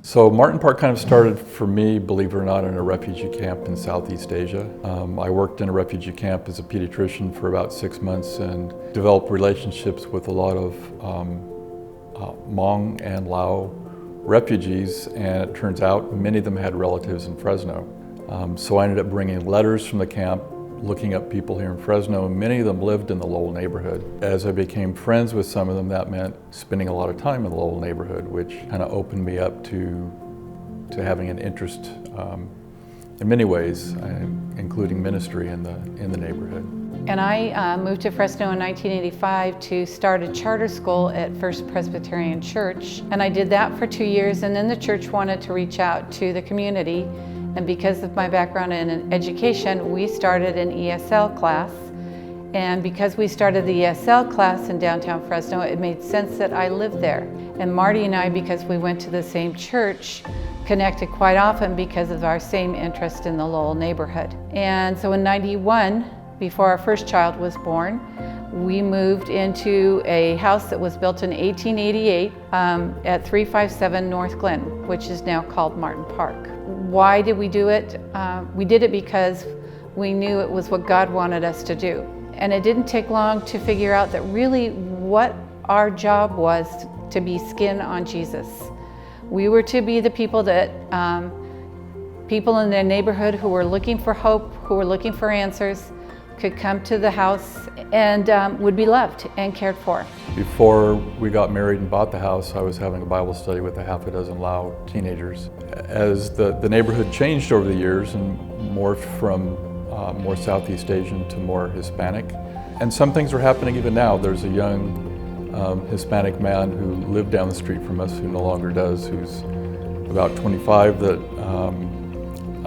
So Martin Park kind of started for me, believe it or not, in a refugee camp in Southeast Asia. I worked in a refugee camp as a pediatrician for about 6 months and developed relationships with a lot of Hmong and Lao refugees, and it turns out many of them had relatives in Fresno. So I ended up bringing letters from the camp, looking up people here in Fresno, and many of them lived in the Lowell neighborhood. As I became friends with some of them, that meant spending a lot of time in the Lowell neighborhood, which kind of opened me up to having an interest in many ways, including ministry in the neighborhood. And I moved to Fresno in 1985 to start a charter school at First Presbyterian Church. And I did that for 2 years, and then the church wanted to reach out to the community. And because of my background in education, we started an ESL class. And because we started the ESL class in downtown Fresno, it made sense that I lived there. And Marty and I, because we went to the same church, connected quite often because of our same interest in the Lowell neighborhood. And so in '91, before our first child was born, we moved into a house that was built in 1888 at 357 North Glen, which is now called Martin Park. Why did we do it? We did it because we knew it was what God wanted us to do. And it didn't take long to figure out that really what our job was to be skin on Jesus. We were to be the people that people in their neighborhood who were looking for hope, who were looking for answers, could come to the house and would be loved and cared for. Before we got married and bought the house, I was having a Bible study with a half a dozen Lao teenagers. As the neighborhood changed over the years and morphed from more Southeast Asian to more Hispanic, and some things are happening even now. There's a young Hispanic man who lived down the street from us, who no longer does, who's about 25, that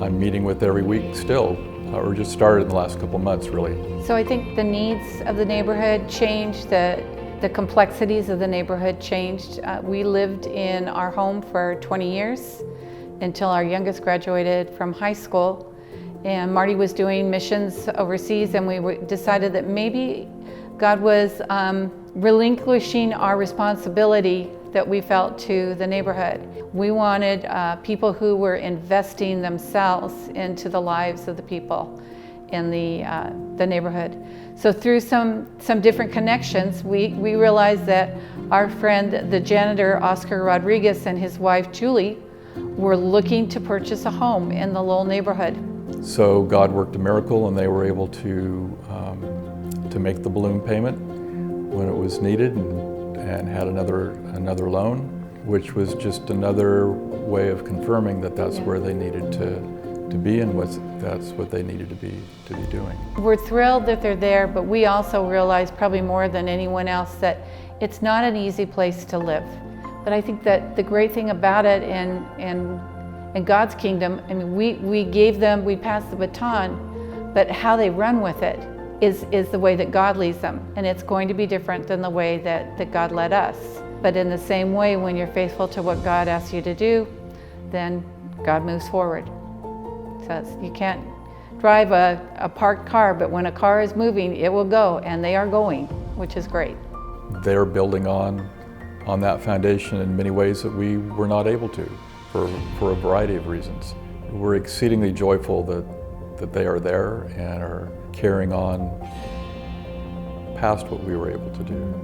I'm meeting with every week still. Or just started in the last couple months, really. So I think the needs of the neighborhood changed, the complexities of the neighborhood changed. We lived in our home for 20 years until our youngest graduated from high school. And Marty was doing missions overseas, and we decided that maybe God was relinquishing our responsibility that we felt to the neighborhood. We wanted people who were investing themselves into the lives of the people in the neighborhood. So through some different connections, we realized that our friend, the janitor, Oscar Rodriguez, and his wife, Julie, were looking to purchase a home in the Lowell neighborhood. So God worked a miracle, and they were able to make the balloon payment when it was needed, and had another loan, which was just another way of confirming that that's where they needed to be, and that's what they needed to be doing. We're thrilled that they're there, but we also realize, probably more than anyone else, that it's not an easy place to live. But I think that the great thing about it in God's kingdom, I mean, we passed the baton, but how they run with it is the way that God leads them. And it's going to be different than the way that God led us. But in the same way, when you're faithful to what God asks you to do, then God moves forward. So you can't drive a parked car, but when a car is moving, it will go, and they are going, which is great. They're building on that foundation in many ways that we were not able to, for a variety of reasons. We're exceedingly joyful that they are there and are carrying on past what we were able to do.